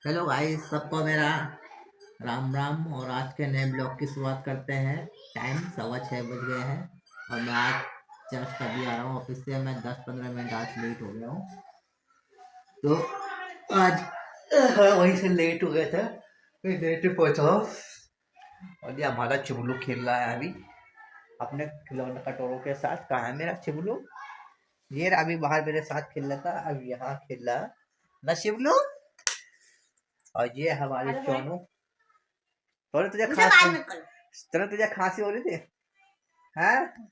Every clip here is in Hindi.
हेलो गाइस, सबको मेरा राम राम। और आज के नए ब्लॉग की शुरुआत करते हैं। टाइम 6:15 बज गए हैं और मैं आज जस्ट अभी आ रहा हूँ ऑफिस से। मैं 10-15 मिनट आज लेट हो गया हूँ। तो आज वहीं से लेट हो गया था, मैं लेट ही पहुँचा हूँ। और ये हमारा चिबलू खेल रहा है अभी अपने खिलौने कटोरों के साथ। कहाँ है मेरा चिबलू? ये रहा, अभी बाहर मेरे साथ खेल रहा था, अब यहाँ खेल रहा है ना चिबलू। और ये हमारी चोनू। तो तुझे खांसी हो रही थी? हैं?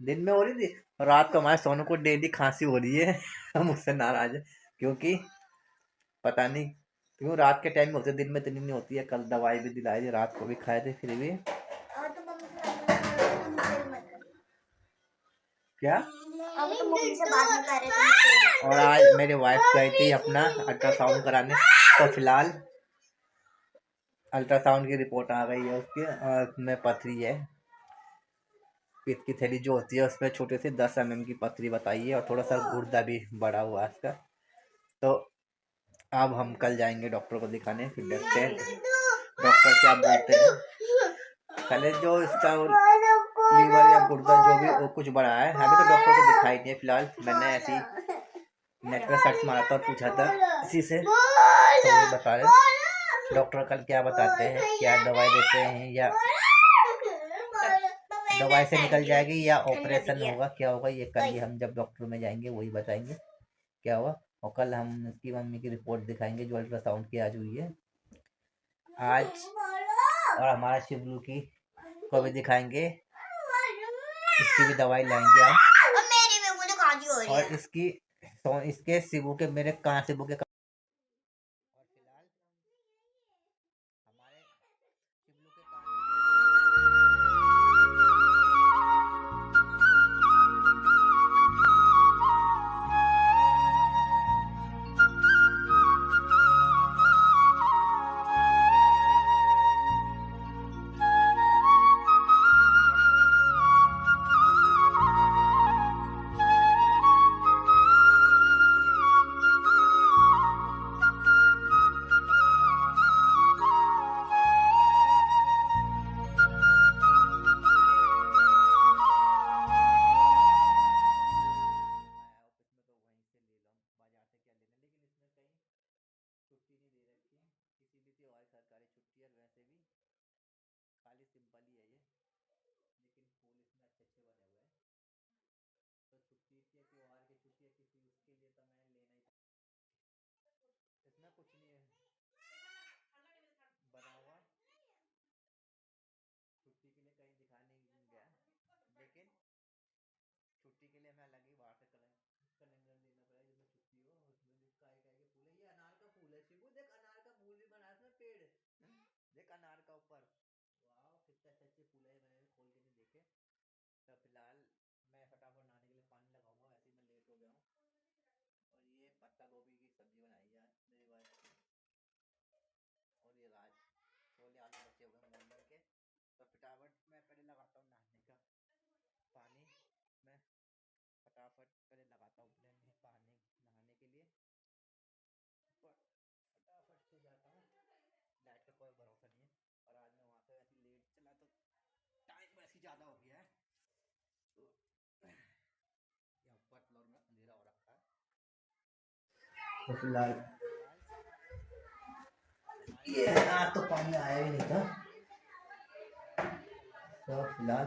दिन में हो रही थी, रात को हमारे सोनू को डेली खांसी हो रही है। हम उससे नाराज है क्योंकि पता नहीं क्यों रात के टाइम में होती है, दिन में इतनी नहीं होती है। कल दवाई भी दिलाई थी, रात को भी खाए थे, फिर भी क्या। अब तो मम्मी से बात नहीं कर रहे थे। और आज मेरी वाइफ गई थी अपना अल्ट्रासाउंड कराने, तो फिलहाल अल्ट्रासाउंड की रिपोर्ट आ गई है उसकी, और उसमें पथरी है। पित्त की थैली जो होती है उसमें छोटे से 10 mm की पथरी बताई है, और थोड़ा सा गुर्दा भी बढ़ा हुआ है उसका। तो अब हम कल जाएंगे डॉक्टर को दिखाने, फिर देखते हैं डॉक्टर क्या बोलते हैं। पहले जो इसका लीवर या गुर्दा जो भी वो कुछ बढ़ा है, अभी तो डॉक्टर को दिखाई नहीं है फिलहाल। मैंने ऐसे ही नेट पर सर्च मारा था और पूछा था इसी से, तो ये बता रहे डॉक्टर कल क्या बताते हैं, क्या दवाई देते हैं, या दवाई से निकल जाएगी या ऑपरेशन होगा, क्या होगा ये कल ही हम जब डॉक्टर में जाएंगे वही बताएंगे क्या हुआ। और कल हम उसकी मम्मी की रिपोर्ट दिखाएंगे जो अल्ट्रासाउंड की आज हुई है आज। और हमारा शिवलू की को भी दिखाएंगे, इसकी भी दवाई लाएंगे हम। और मेरी में मुझे खांसी हो रही है। और इसके शिवू के मेरे कहाँ शिवू के और फिलहाल हमारे शिवलू के छुट्टी नहीं दे रखी है किसी भी त्योहार सरकारी छुट्टी, और वैसे भी खाली सिंपल ही है ये, लेकिन फूल इसमें अच्छे अच्छे बने हुए हैं। तो छुट्टी के त्योहार की छुट्टी है किसी उसके लिए तो मैं लेना ही इसमें कुछ नहीं है बना हुआ। छुट्टी के लिए कहीं दिखाने नहीं गया, लेकिन छुट्टी के लिए मैं अलग ही बाहर से कैलेंडर लेना पड़ेगा जिसमें छुट्टी हो। उसमें देख काय काय के फूल है, ये अनार का फूल है शिबू, देख अनार का फूल भी बना है इसमें पेड़। देख अनार का ऊपर, वाह कितने अच्छे अच्छे फूल है, मैंने भी खोल के नहीं देखे। तो फिलहाल मैं फटाफट नहाने के लिए पानी लगाऊंगा, वैसे ही मैं लेट हो गया हूँ। और ये पत्ता गोभी की सब्जी बनाई है आज मेरी वाइफ ने। और ये राज छोले आलू बचे हुए हैं मॉर्निंग के, तो फटाफट मैं पहले लगाता हूँ नहाने का पानी। मैं फटाफट पहले लगाता हूँ प्लेन में पानी नहाने के लिए, फटाफट से जाता हूँ। लाइट का कोई भरोसा नहीं है, और आज मैं वहाँ पे ऐसे लेट चला तो टाइम वैसे ज़्यादा हो गया है। तो यहाँ ऊपर फ्लोर में अंधेरा हो रखा है। तो फिलहाल ये आज तो पानी आया ही नहीं था। तो फिलहाल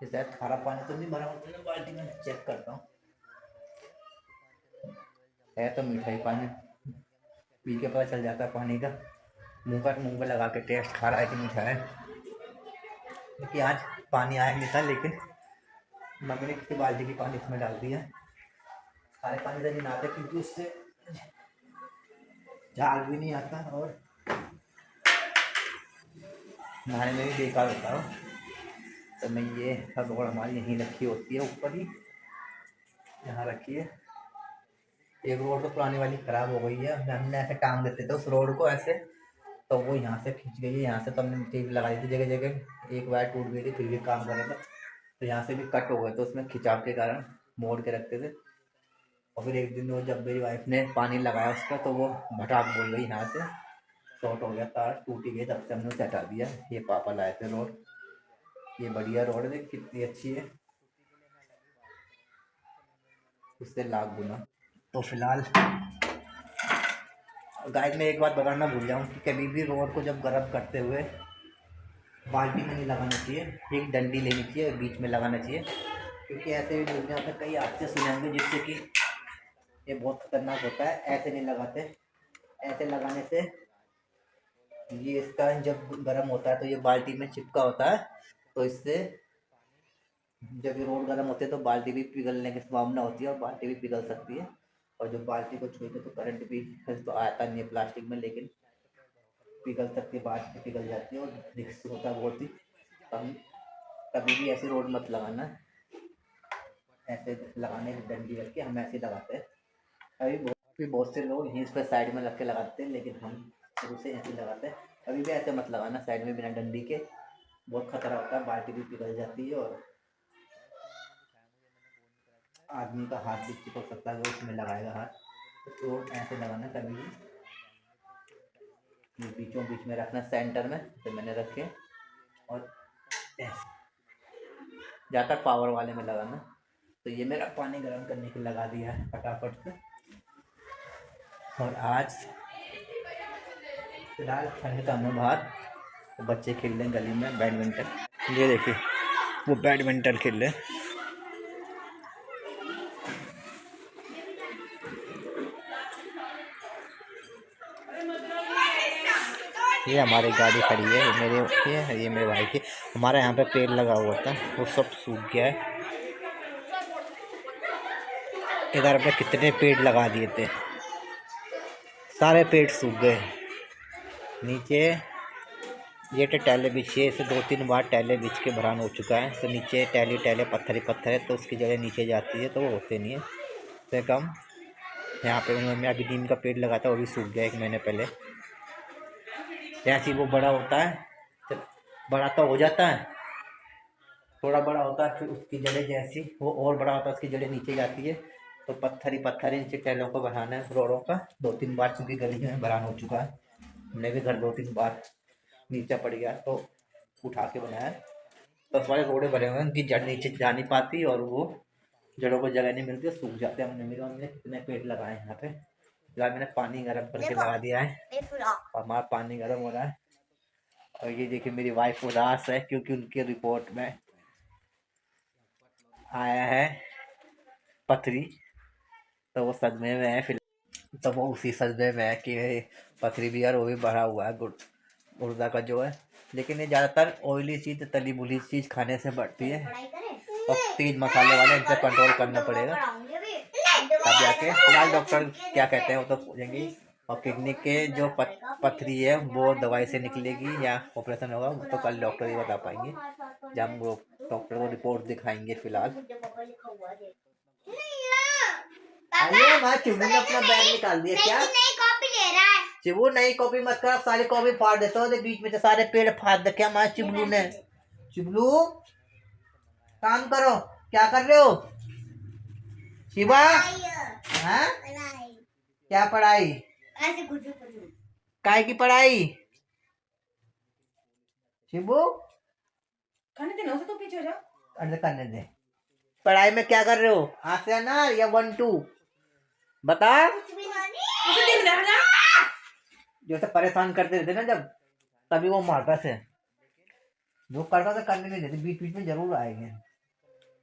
ये शायद खारा पानी तो नहीं भरा हुआ, मैं बाल्टी में चेक करता हूँ। है तो मीठा ही पानी, पी के पता चल जाता है पानी का। मुंह पे लगा के टेस्ट खारा है कि मीठा है। क्योंकि आज पानी आया नहीं था, लेकिन मम्मी ने किसी बाल्टी की पानी इसमें डाल दिया। खारे पानी से नहीं नहाते क्योंकि उससे झाग भी नहीं आता और नहाने में भी बेकार होता है। तो मैं ये रोड हमारी यहीं रखी होती है ऊपर ही, यहाँ रखी है। एक रोड तो पुरानी वाली खराब हो गई है, हमने ऐसे टांग देते थे उस रोड को ऐसे, तो वो यहाँ से खींच गई है। यहाँ से तो हमने टेप लगाई थी जगह जगह, एक वायर टूट गई थी फिर भी काम कर रहा था, तो यहाँ से भी कट हो गए तो उसमें खिंचाव के कारण मोड़ के रखते थे। और फिर एक दिन वो जब मेरी वाइफ ने पानी लगाया उस पर तो वो भटाक बोल गई, यहाँ से शॉर्ट हो गया, तार टूटी गई। तब से हमने उसे हटा दिया। ये पापा लाए थे रोड, ये बढ़िया रोड देख कितनी अच्छी है, उससे लाख गुना। तो फिलहाल गाइस मैं एक बात बताना भूल जाऊँ कि कभी भी रोड को जब गर्म करते हुए बाल्टी में नहीं लगाना चाहिए, एक डंडी लेनी चाहिए और बीच में लगाना चाहिए, क्योंकि ऐसे भी दुनिया में कई हादसे सुने होंगे जिससे कि ये बहुत खतरनाक होता है। ऐसे नहीं लगाते, ऐसे लगाने से ये इसका जब गर्म होता है तो ये बाल्टी में चिपका होता है, तो इससे जब ये रोड गर्म होते हैं तो बाल्टी भी पिघलने की संभावना होती है और बाल्टी भी पिघल सकती है। और जो बाल्टी को छूते तो करंट भी तो आता नहीं है प्लास्टिक में, लेकिन पिघल सकती है, बाल्टी पिघल जाती है और रिस्क होता है बहुत ही कम। कभी भी ऐसी रोड मत लगाना, ऐसे लगाने की डंडी रख के हम ऐसे लगाते हैं। अभी बहुत से लोग यहीं पर साइड में रख के लगाते हैं, लेकिन हम शुरू से ऐसे लगाते हैं। अभी भी ऐसे मत लगाना साइड में बिना डंडी के, बहुत खतरा होता है, बाल्टी भी पिघल जाती है और आदमी का हाथ भी चिपक सकता है, जो उसमें लगाएगा हाथ। तो ऐसे लगाना कभी भी, बीचों बीच में रखना सेंटर में, तो मैंने रखे और ऐसे ज़्यादा पावर वाले में लगाना। तो ये मेरा पानी गर्म करने के लगा दिया है फटाफट से। और आज फिलहाल ठंड का में बाहर तो बच्चे खेल रहे हैं गली में बैडमिंटन। ये देखिए वो बैडमिंटन खेल रहे हैं। ये हमारी गाड़ी खड़ी है, ये मेरे भाई की। हमारे यहाँ पे पेड़ लगा हुआ था, वो सब सूख गया है। इधर पे कितने पेड़ लगा दिए थे, सारे पेड़ सूख गए। नीचे ये टैले बिछे से 2-3 बार टैले बिछ के भरान हो चुका है, तो नीचे टैले पत्थर ही पत्थर है, तो उसकी जगह नीचे जाती है तो वो होते नहीं है। तो कम यहाँ पे उन्होंने अभी नीम का पेड़ लगा था, वो भी सूख गया 1 महीने पहले। जैसे ही वो बड़ा होता है, तो बड़ा तो हो जाता है, थोड़ा बड़ा होता है, फिर उसकी जड़ें जैसी वो और बड़ा होता है, उसकी जड़ें नीचे जाती है, तो पत्थर ही पत्थर नीचे टैलों को बढ़ाना है रोडों का। 2-3 बार क्योंकि गली में बढ़ाना हो चुका है, हमने भी घर 2-3 बार नीचे पड़ गया तो उठा के बनाया। तो सारे रोडे बने हुए हैं, उनकी जड़ नीचे जा नहीं पाती और वो जड़ों को जगह नहीं मिलती, सूख जाते हैं। हमने कितने पेड़ लगाए यहाँ पे। फिलहाल मैंने पानी गर्म करके लगा दिया है और हमारा पानी गर्म हो रहा है। और ये देखिए मेरी वाइफ उदास है क्योंकि उनके रिपोर्ट में आया है पथरी, तो वो सदमे में है। फिर तो वो उसी सदमे में है कि पथरी भी यार वो भी बढ़ा हुआ है गुर्दा का जो है। लेकिन ये ज़्यादातर ऑयली चीज़, तली बुली चीज़ खाने से बढ़ती है और तेज मसाले वाले, इन पर कंट्रोल करना पड़ेगा तब जाके। फिलहाल डॉक्टर क्या कहते हैं वो तो पूछेंगे। और किडनी के जो पथरी है वो दवाई से निकलेगी या ऑपरेशन होगा वो तो कल डॉक्टर ही बता पाएंगे जब हम वो डॉक्टर को रिपोर्ट दिखाएंगे। फिलहाल अरे माँ चिबू ने अपना बैग निकाल दिया क्या? कॉपी ले रहा है चिबू, नई कॉपी मत कर, सारी कॉपी फाड़ देता हो, बीच में से सारे पेड़ फाड़ दे क्या माँ चिबलू ने। चिबलू काम करो, क्या कर रहे हो शिवा? हाँ क्या पढ़ाई? काय की पढ़ाई शिबू? खाने दे ना उसे, तो पीछे हो जा। अंदर करने दे। पढ़ाई में क्या कर रहे हो? आसे ना या 1-2 बता। जो से परेशान करते रहते ना जब, तभी वो मारता से, जो करता तो करने नहीं देते, बीच बीच में जरूर आएंगे।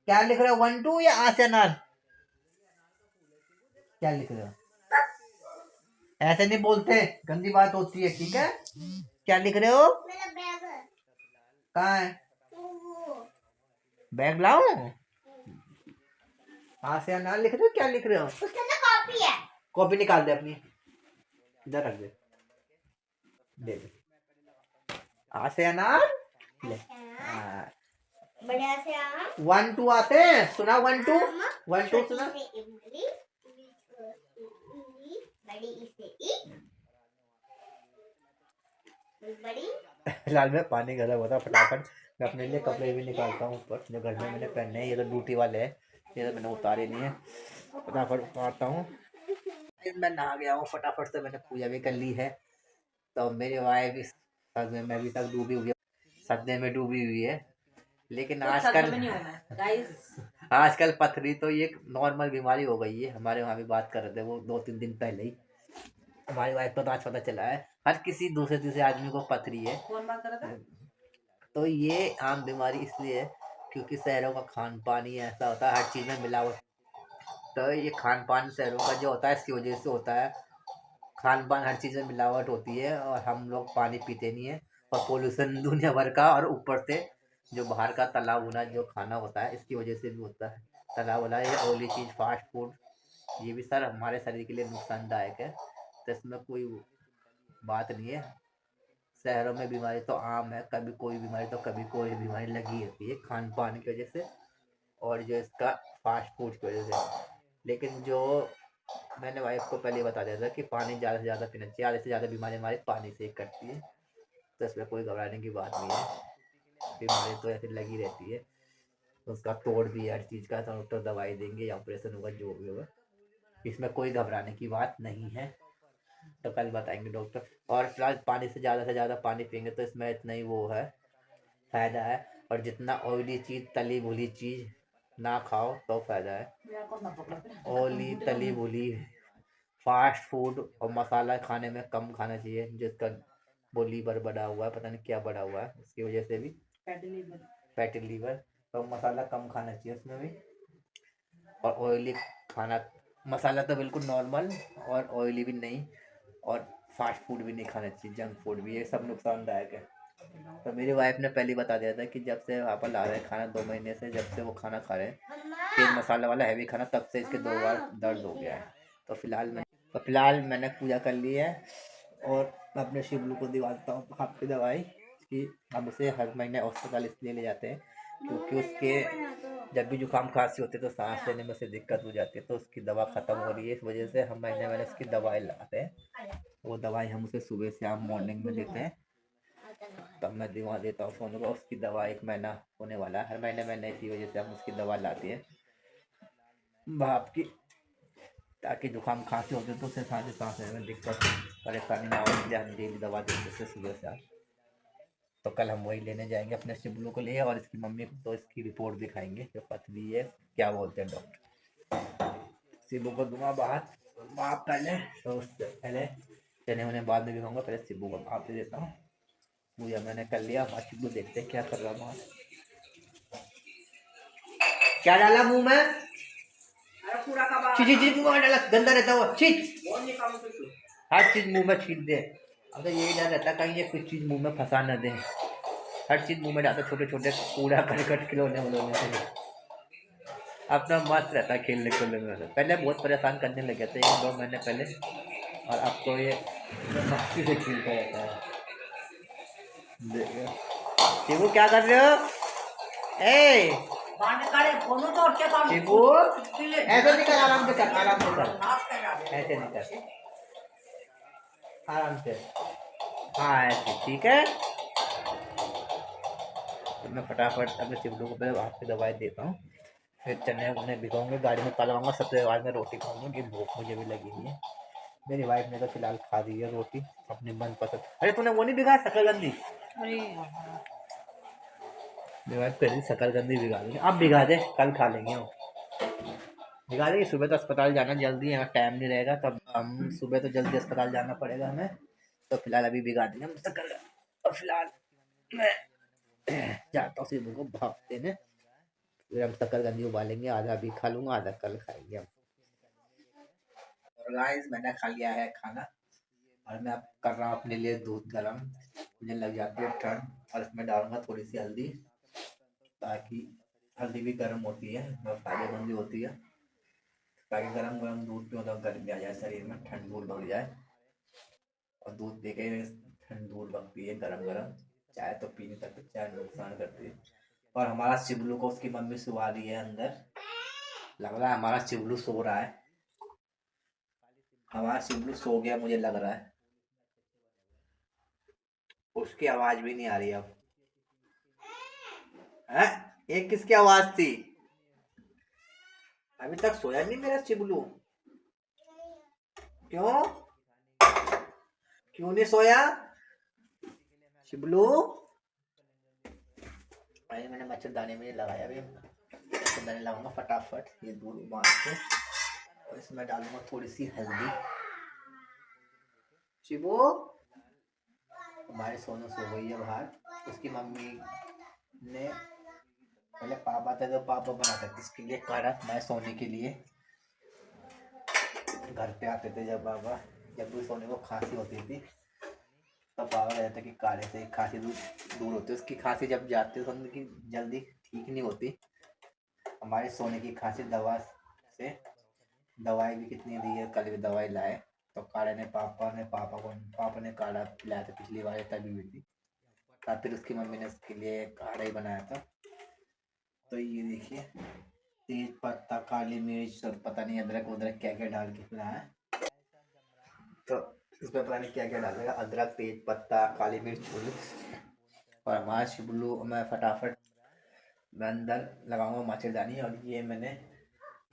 क्या लिख रहे हो 1-2 या आसे ना? क्या लिख रहे हो? ऐसे नहीं बोलते, गंदी बात होती है, ठीक है? क्या लिख रहे हो? कहाँ है बैग? लाऊं? आसे ना लिख रहे हो? क्या लिख रहे हो? कॉपी है, कॉपी निकाल दे अपनी, इधर रख दे, दे दे। आसे अनार ले। बढ़िया से 1-2 आते हैं, सुना 1-2 1-2 सुना। फिलहाल में पानी गर्म होता है, फटाफट मैं अपने लिए कपड़े भी निकालता हूँ ऊपर, जो घर में मैंने पहनने हैं। ये तो ड्यूटी वाले हैं, ये तो मैंने उतारे नहीं है। फटाफट आता हूँ। मैं नहा गया हूँ फटाफट से, मैंने पूजा भी कर ली है। तो मेरी वाइफ इस सदमे में अभी तक डूबी हुई है, सदमे में डूबी हुई है। लेकिन आजकल आजकल पथरी तो ये नॉर्मल बीमारी हो गई है। हमारे वहाँ भी बात कर रहे थे वो 2-3 दिन पहले ही, हमारी वाइफ को तो आज पता चला है। हर किसी दूसरे तीसरे आदमी को पथरी है। कौन बात कर रहा था? तो ये आम बीमारी इसलिए है क्योंकि शहरों का खान पान ही ऐसा होता है, हर चीज़ में मिलावट। तो ये खान पान शहरों का जो होता है इसकी वजह से होता है। खान पान हर चीज़ में मिलावट होती है और हम लोग पानी पीते नहीं है, और पोल्यूशन दुनिया भर का, और ऊपर से जो बाहर का तला भुना जो खाना होता है इसकी वजह से भी होता है। तला भुना ये ऑयली चीज़, फास्ट फूड, ये भी सर हमारे शरीर के लिए नुकसानदायक है। तो इसमें कोई बात नहीं है। शहरों में बीमारी तो आम है, कभी कोई बीमारी तो कभी कोई बीमारी लगी रहती है खान पान की वजह से, और जो इसका फास्ट फूड की वजह से। लेकिन जो मैंने वाइफ को पहले ही बता दिया था कि पानी ज़्यादा से ज़्यादा पीना चाहिए, ज़्यादा से ज़्यादा बीमारी हमारी पानी से ही कटती है। तो इसमें कोई घबराने की बात नहीं है, बीमारी तो ऐसे लगी रहती है। तो उसका तोड़ भी है हर चीज़ का, तो डॉक्टर दवाई देंगे या ऑपरेशन होगा जो भी होगा, इसमें कोई घबराने की बात नहीं है। तो कल बताएंगे डॉक्टर। और फिलहाल पानी से ज़्यादा पानी पियेंगे तो इसमें इतना ही वो है, फ़ायदा है। और जितना ऑयली चीज़, तली भुनी चीज़ ना खाओ तो फ़ायदा है। ऑयली तली भुनी फास्ट फूड और मसाला खाने में कम खाना चाहिए, जिसका वो लीवर बढ़ा हुआ है, पता नहीं क्या बढ़ा हुआ है, उसकी वजह से भी फैटी लीवर। तो मसाला कम खाना चाहिए उसमें भी। और ऑयली खाना, मसाला तो बिल्कुल नॉर्मल, और ऑयली भी नहीं, और फास्ट फूड भी नहीं खाना चाहिए, जंक फूड भी, ये सब नुकसानदायक है। तो मेरी वाइफ ने पहले ही बता दिया था कि जब से वहाँ पर ला रहे हैं खाना 2 महीने से, जब से वो खाना खा रहे हैं तेज मसाला वाला हैवी खाना, तब से इसके 2 बार दर्द हो गया है। तो फिलहाल मैंने पूजा कर ली है, और मैं अपने शिवलू को दिवाता हूँ हाथ की दवाई, कि हम उसे हर महीने हॉस्पिटल इसलिए ले जाते हैं क्योंकि उसके जब भी जुकाम खांसी होती है तो सांस लेने में से दिक्कत हो जाती है, तो उसकी दवा ख़त्म हो रही है, इस वजह से हम महीने महीने उसकी दवाई लगाते हैं। वो दवाई हम उसे सुबह शाम मॉर्निंग में देते हैं, तब मैं दिवा देता हूँ सोनू को। उसकी दवा 1 महीना होने वाला है, हर महीने महीने, इसी वजह से हम उसकी दवा लाते हैं भाप की, ताकि जुकाम खांसी होती है तो उसे सांस लेने में दिक्कत परेशानी ना हो, इसलिए हम डेली दवा देते हैं सुबह से। तो कल हम वही लेने जाएंगे अपने शिबलू को लिए, और इसकी मम्मी को तो इसकी रिपोर्ट दिखाएंगे जो पथरी है, क्या बोलते हैं डॉक्टर। शिबू को दूंगा बाहर भाप पहले, तो उससे पहले चने उन्हें बाद में दिखाऊंगा, पहले शिबू को भाप दे देता हूँ। पूजा मैंने कर लिया, आज शिबू देखते हैं क्या कर रहा है। क्या डाला मुंह में? चीज मुंह में डाला, गंदा रहता हुआ चीज, हर चीज मुंह में छीट दे। अब तो यही डर रहता कहीं ये कुछ चीज मुंह में फंसा न दे, हर चीज मुंह में डालते, छोटे छोटे कूड़ा करकट खिलौने उलौने से अपना मस्त रहता है खेलने खेलने में। पहले बहुत परेशान करने लगे थे 1-2 महीने पहले, और अब तो ये मस्ती से खेलता रहता है। शिबू क्या कर रहे हो? ए शिबू ऐसे नहीं कर, आराम से कर, आराम से कर, ऐसे नहीं कर, आराम से, हाँ ऐसे ठीक है। तो मैं फटाफट अपने शिबू को पहले हाथ की दवाई देता हूँ, फिर चने उन्हें भिगोऊंगे, गाड़ी में तलवाऊंगा, सबसे बाद में रोटी खाऊंगा, कि भूख मुझे भी लगी हुई है। मेरी वाइफ ने तो फिलहाल खा दी है रोटी अपनी मनपसंद। अरे तूने वो नहीं भिगाया शकरकंदी? मेरी वाइफ कह रही शकरकंदी भिगा देंगे, अब भिगा दे, कल खा लेंगे हम। भिगा देंगे, सुबह तो अस्पताल जाना जल्दी है, टाइम नहीं रहेगा, तब हम सुबह तो जल्दी अस्पताल जाना पड़ेगा हमें। तो फिलहाल अभी भिगा देंगे हम शकरकंदी। और फिलहाल मैं जाता हूँ शिबू को भाप देने, फिर हम शकरकंदी उबालेंगे, आधा अभी खा लूंगा, आधा कल खाएंगे हम। और गाइस मैंने खा लिया है खाना, और मैं अब कर रहा हूँ अपने लिए दूध गर्म, मुझे लग जाती है ठंड, और इसमें डालूंगा थोड़ी सी हल्दी, ताकि हल्दी भी गर्म होती है और फायदेमंद भी होती है, ताकि गर्म गर्म दूध पे मतलब गर्मी आ जाए शरीर में, ठंड दूर भग जाए। और दूध पी के ठंड दूर भगती है, गर्म गर्म चाय तो पी नहीं सकते, चाय नुकसान करती है। और हमारा शिबलू को उसकी मम्मी सुला रही है अंदर, लग रहा है हमारा शिबलू सो रहा है, हमारा शिबलू सो गया मुझे लग रहा है, उसकी आवाज भी नहीं आ रही अब है। ये किसकी आवाज थी? अभी तक सोया नहीं मेरा चिबलू। क्यों क्यों नहीं सोया चिबलू? अरे मैंने मच्छरदानी में लगाया, अभी मच्छरदानी लगाऊंगा फटाफट, ये दूध उबाल के, और इसमें डालूंगा थोड़ी सी हल्दी। चिबू हमारे सोनू सो गई है बाहर, उसकी मम्मी ने पहले पापा थे तो पापा बनाते थे इसके लिए काढ़ा, मैं सोने के लिए। घर पे आते थे जब पापा, जब भी सोने को खांसी होती थी तब पापा कहते थे कि काढ़े से खांसी दूर होती है। उसकी खांसी जब जाती है सोने की जल्दी ठीक नहीं होती। हमारे सोने की खांसी दवा से, दवाई भी कितनी दी है, कल भी दवाई लाए तो काढ़े ने पापा ने काढ़ा पिलाया था पिछली बार, तभी भी थी तब, फिर उसकी मम्मी ने उसके लिए काढ़ा ही बनाया था। तो ये देखिए तेज पत्ता, काली मिर्च और पता नहीं अदरक वदरक क्या क्या डाल के बनाया है। तो इसमें पता नहीं क्या क्या डालेगा, अदरक, तेज पत्ता, काली मिर्च, और हमारा शिबलू, मैं फटाफट मैं अंदर लगाऊंगा मच्छरदानी। और ये मैंने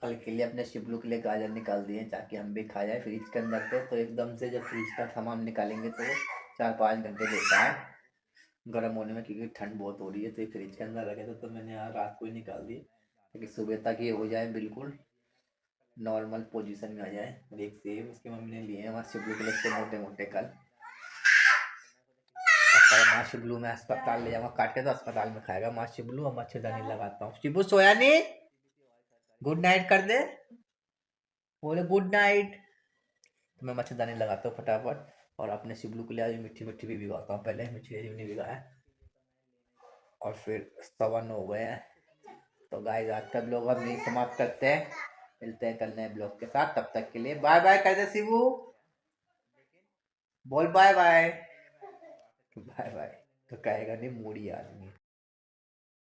कल के लिए अपने शिबलू के लिए गाजर निकाल दिए ताकि हम भी खा जाए फ्रिज के अंदर थे, तो एकदम से जब फ्रिज का सामान निकालेंगे तो 4-5 घंटे लेता है गर्म होने में, क्योंकि ठंड बहुत हो रही है। तो ये फ्रिज के अंदर रखे थे तो मैंने यहाँ रात को ही निकाल दिए ताकि सुबह तक ये हो जाए, बिल्कुल नॉर्मल पोजीशन में आ जाए। और एक सेब उसकी मम्मी ने लिए हैं वहाँ शिबलू के लिए मोटे मोटे कल, माँ शिबलू मैं अस्पताल ले जाऊंगा काट के, तो अस्पताल में खाएगा माँ शिबलू। और मच्छरदानी लगाता हूँ। शिबू सोया नहीं, गुड नाइट कर दे, बोले गुड नाइट। तो मैं मच्छरदानी लगाता हूँ फटाफट, और अपने शिबलू के लिए आज मिट्टी मिट्टी भी भिगाता हूँ। पहले मिट्टी नहीं भिगाया, और फिर 7 हो गए हैं। तो गाइस आज का ब्लॉग हम यही समाप्त करते हैं, मिलते हैं कल नए ब्लॉग के साथ, तब तक के लिए बाय बाय कर दे शिबू, बोल बाय बाय। बाय बाय तो कहेगा नहीं, मूडी आदमी।